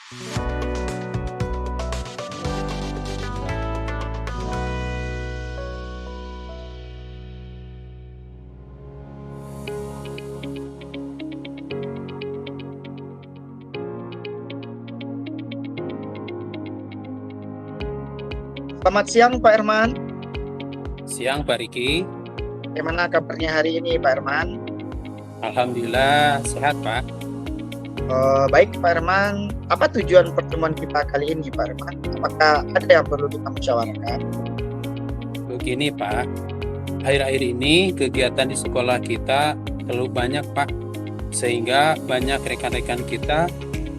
Selamat siang Pak Herman. Siang Pak Riki, Bagaimana kabarnya hari ini Pak Herman? Alhamdulillah sehat Pak. Baik Pak Herman, apa tujuan pertemuan kita kali ini Pak Herman? Apakah ada yang perlu kita musyawarahkan? Begini Pak, akhir-akhir ini kegiatan di sekolah kita terlalu banyak Pak, sehingga banyak rekan-rekan kita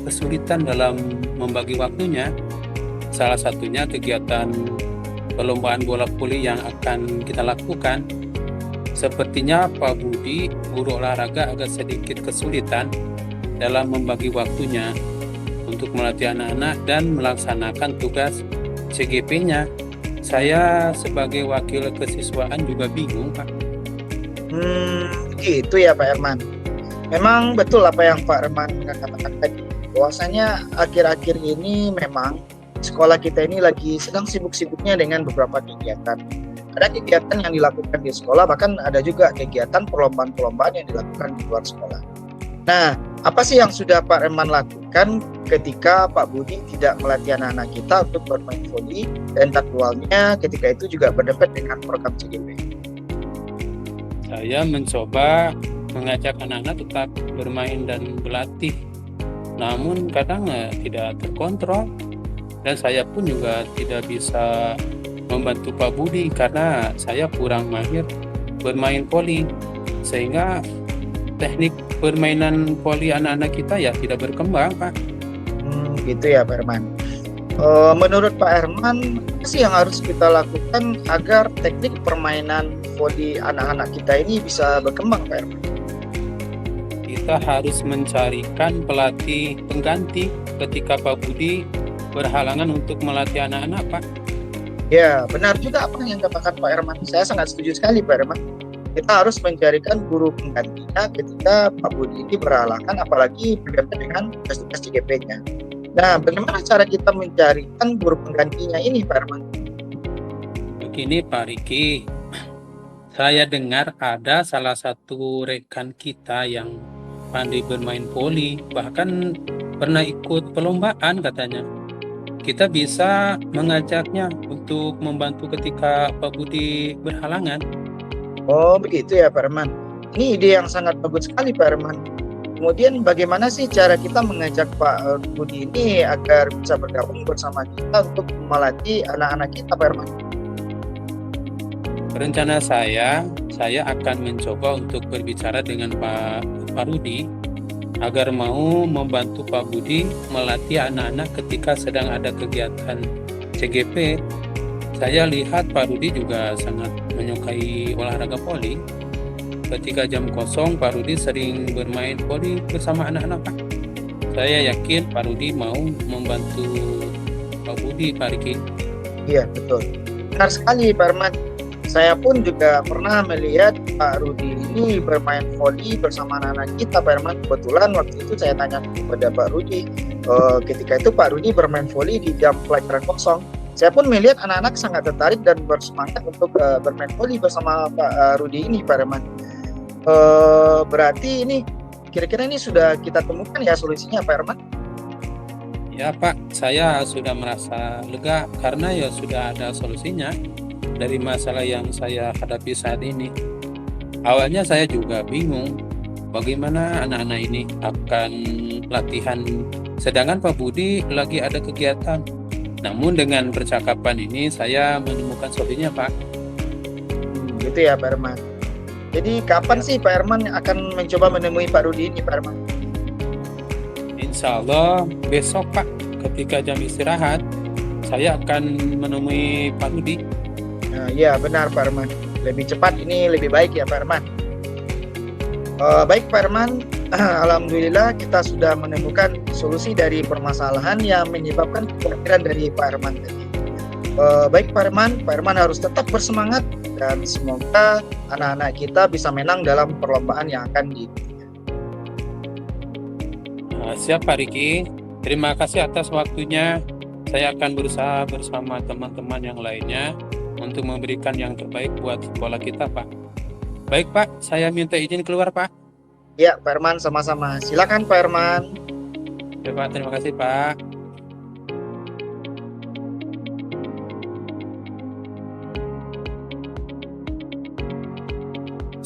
kesulitan dalam membagi waktunya. Salah satunya kegiatan perlombaan bola voli yang akan kita lakukan. Sepertinya Pak Budi, guru olahraga, agak sedikit kesulitan dalam membagi waktunya untuk melatih anak-anak dan melaksanakan tugas CGP-nya. Saya sebagai wakil kesiswaan juga bingung, Pak. Gitu ya Pak Herman. Memang betul apa yang Pak Herman katakan tadi. Bahwasanya akhir-akhir ini memang sekolah kita ini lagi sedang sibuk-sibuknya dengan beberapa kegiatan. Ada kegiatan yang dilakukan di sekolah, bahkan ada juga kegiatan perlombaan-perlombaan yang dilakukan di luar sekolah. Nah, apa sih yang sudah Pak Herman lakukan ketika Pak Budi tidak melatih anak-anak kita untuk bermain voli, dan jadwalnya ketika itu juga berdepet dengan program CGP? Saya mencoba mengajak anak-anak tetap bermain dan berlatih, namun kadang tidak terkontrol, dan saya pun juga tidak bisa membantu Pak Budi karena saya kurang mahir bermain voli, sehingga teknik permainan voli anak-anak kita ya tidak berkembang, Pak. Gitu ya Pak Herman. Menurut Pak Herman, apa sih yang harus kita lakukan agar teknik permainan voli anak-anak kita ini bisa berkembang Pak Herman? Kita harus mencarikan pelatih pengganti ketika Pak Budi berhalangan untuk melatih anak-anak, Pak. Ya, benar juga apa yang dikatakan Pak Herman. Saya sangat setuju sekali Pak Herman. Kita harus mencarikan guru penggantinya ketika Pak Budi ini berhalangan, apalagi berkaitan dengan tugas-tugas CGP-nya. Nah, bagaimana cara kita mencarikan guru penggantinya ini Pak Herman? Begini Pak Riki, saya dengar ada salah satu rekan kita yang pandai bermain voli, bahkan pernah ikut perlombaan katanya. Kita bisa mengajaknya untuk membantu ketika Pak Budi berhalangan. Oh, begitu ya Pak Herman. Ini ide yang sangat bagus sekali Pak Herman. Kemudian bagaimana sih cara kita mengajak Pak Budi ini agar bisa bergabung bersama kita untuk melatih anak-anak kita Pak Herman? Rencana saya akan mencoba untuk berbicara dengan Pak Rudi agar mau membantu Pak Budi melatih anak-anak ketika sedang ada kegiatan CGP. Saya lihat Pak Rudi juga sangat menyukai olahraga voli. Ketika jam kosong, Pak Rudi sering bermain voli bersama anak-anak, Pak. Saya yakin Pak Rudi mau membantu Pak Budi, Pak Riki. Iya, betul. Benar sekali Pak Herman. Saya pun juga pernah melihat Pak Rudi ini bermain voli bersama anak-anak kita Pak Herman. Kebetulan waktu itu saya tanya kepada Pak Rudi, ketika itu Pak Rudi bermain voli di jam pelajaran kosong. Saya pun melihat anak-anak sangat tertarik dan bersemangat untuk bermain voli bersama Pak Rudi ini Pak Herman. Berarti ini kira-kira ini sudah kita temukan ya solusinya Pak Herman? Ya Pak, saya sudah merasa lega karena ya sudah ada solusinya dari masalah yang saya hadapi saat ini. Awalnya saya juga bingung bagaimana anak-anak ini akan latihan sedangkan Pak Budi lagi ada kegiatan. Namun dengan percakapan ini saya menemukan solusinya Pak. Gitu ya Pak Herman. Jadi kapan sih Pak Herman akan mencoba menemui Pak Rudi ini Pak Herman? Insya Allah besok Pak, ketika jam istirahat saya akan menemui Pak Rudi. Iya benar Pak Herman. Lebih cepat ini lebih baik ya Pak Herman. Baik Pak Herman, alhamdulillah kita sudah menemukan solusi dari permasalahan yang menyebabkan kekhawatiran dari Pak Herman tadi. Baik Pak Herman harus tetap bersemangat dan semoga anak-anak kita bisa menang dalam perlombaan yang akan diikuti. Siap Pak Riki. Terima kasih atas waktunya. Saya akan berusaha bersama teman-teman yang lainnya untuk memberikan yang terbaik buat sekolah kita, Pak. Baik, Pak. Saya minta izin keluar, Pak. Ya, Pak Herman, sama-sama. Silakan Pak Herman. Ya, Pak. Terima kasih, Pak.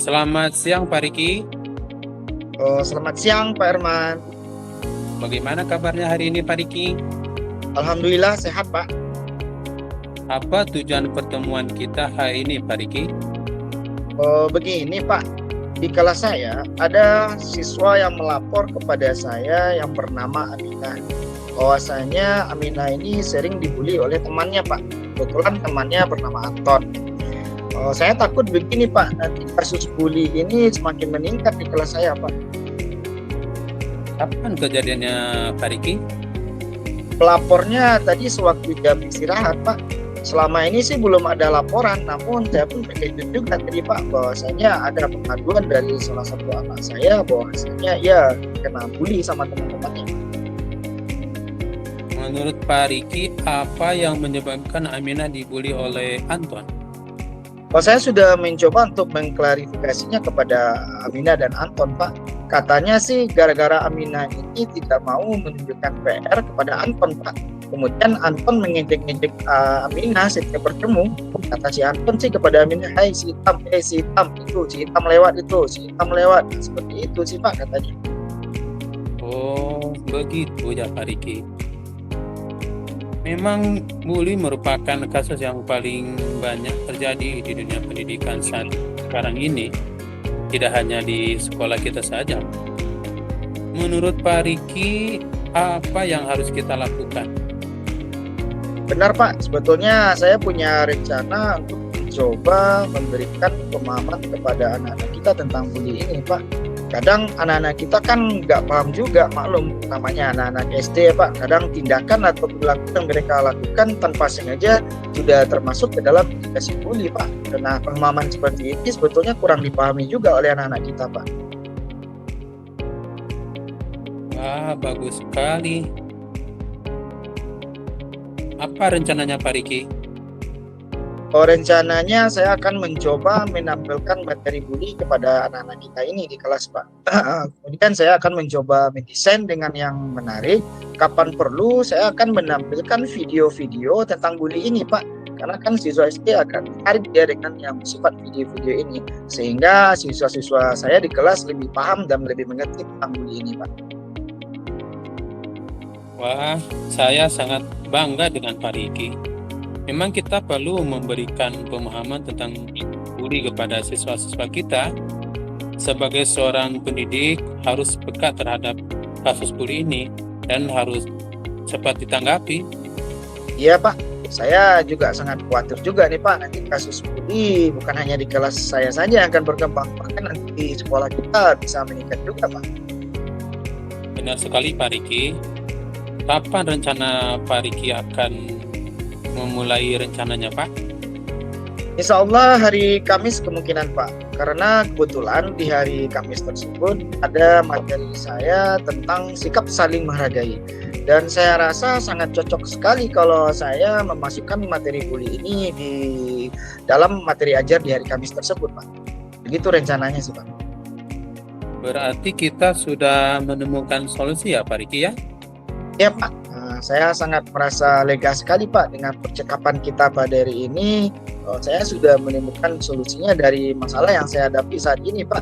Selamat siang, Pak Riki. Oh, selamat siang Pak Herman. Bagaimana kabarnya hari ini, Pak Riki? Alhamdulillah sehat Pak. Apa tujuan pertemuan kita hari ini, Pak Riki? Oh, begini Pak, di kelas saya ada siswa yang melapor kepada saya yang bernama Aminah. Bahwasanya Aminah ini sering dibully oleh temannya Pak. Kebetulan temannya bernama Anton. Oh, saya takut begini Pak, nanti kasus bully ini semakin meningkat di kelas saya Pak. Kapan kejadiannya, Pak Riki? Pelapornya tadi sewaktu jam istirahat Pak. Selama ini sih belum ada laporan, namun saya pun terkejut juga tadi Pak bahwasanya ada pengaduan dari salah satu anak saya bahwasanya ia kena bully sama teman-temannya. Menurut Pak Riki, apa yang menyebabkan Aminah dibully oleh Anton? Oh, saya sudah mencoba untuk mengklarifikasinya kepada Aminah dan Anton Pak. Katanya sih gara-gara Aminah ini tidak mau menunjukkan PR kepada Anton Pak. Kemudian Anton mengejek-ngejek Aminah setiap bertemu. Kata si Anton sih kepada Aminah, hai si hitam itu, si hitam lewat itu, si hitam lewat. Nah, seperti itu sih Pak katanya. Oh, begitu ya, Pak Riki. Memang bully merupakan kasus yang paling banyak terjadi di dunia pendidikan saat sekarang ini. Tidak hanya di sekolah kita saja. Menurut Pak Riki, apa yang harus kita lakukan? Benar Pak, sebetulnya saya punya rencana untuk mencoba memberikan pemahaman kepada anak-anak kita tentang bully ini Pak. Kadang anak-anak kita kan nggak paham juga, maklum namanya anak-anak SD ya Pak. Kadang tindakan atau perilaku yang mereka lakukan tanpa sengaja sudah termasuk ke dalam indikasi bully Pak. Karena pemahaman seperti ini sebetulnya kurang dipahami juga oleh anak-anak kita Pak. Wah, bagus sekali. Apa rencananya Pak Riki? Oh, rencananya saya akan mencoba menampilkan materi bully kepada anak-anak kita ini di kelas Pak. Kemudian saya akan mencoba mendesain dengan yang menarik. Kapan perlu saya akan menampilkan video-video tentang bully ini Pak. Karena kan siswa SD akan tertarik dia dengan yang sifat video-video ini. Sehingga siswa-siswa saya di kelas lebih paham dan lebih mengerti tentang bully ini Pak. Wah, saya sangat bangga dengan Pak Riki. Memang kita perlu memberikan pemahaman tentang bully kepada siswa-siswa kita. Sebagai seorang pendidik harus peka terhadap kasus bully ini dan harus cepat ditanggapi. Iya Pak, saya juga sangat khawatir juga nih Pak, nanti kasus bully bukan hanya di kelas saya saja yang akan berkembang, bahkan nanti di sekolah kita bisa meningkat juga Pak. Benar sekali Pak Riki. Kapan rencana Pak Riki akan memulai rencananya Pak? Insya Allah hari Kamis kemungkinan Pak, karena kebetulan di hari Kamis tersebut ada materi saya tentang sikap saling menghargai. Dan saya rasa sangat cocok sekali kalau saya memasukkan materi bully ini di dalam materi ajar di hari Kamis tersebut Pak. Begitu rencananya sih Pak. Berarti kita sudah menemukan solusi ya Pak Riki ya? Ya Pak, saya sangat merasa lega sekali Pak dengan percakapan kita pada hari ini. Saya sudah menemukan solusinya dari masalah yang saya hadapi saat ini Pak.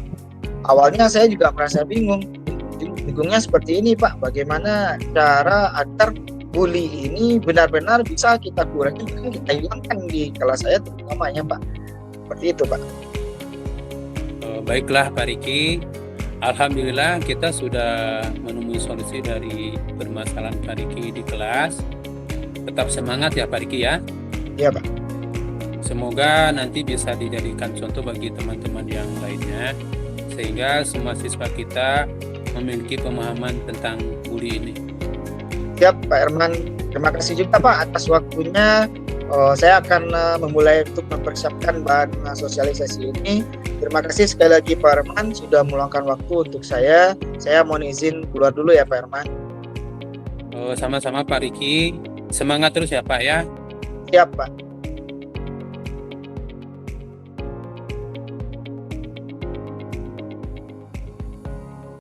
Awalnya saya juga merasa bingungnya seperti ini Pak. Bagaimana cara agar bully ini benar-benar bisa kita kurangi, kita hilangkan di kelas saya terutamanya Pak. Seperti itu Pak. Baiklah Pak Riki. Alhamdulillah kita sudah menemui solusi dari permasalahan Pak Riki di kelas. Tetap semangat ya Pak Riki ya. Iya Pak. Semoga nanti bisa dijadikan contoh bagi teman-teman yang lainnya, sehingga semua siswa kita memiliki pemahaman tentang bully ini. Siap Pak Herman. Terima kasih juga Pak atas waktunya. Saya akan memulai untuk mempersiapkan bahan sosialisasi ini. Terima kasih sekali lagi Pak Herman sudah meluangkan waktu untuk saya. Saya mohon izin keluar dulu ya Pak Herman. Oh, sama-sama Pak Riki. Semangat terus ya Pak ya. Siap, Pak.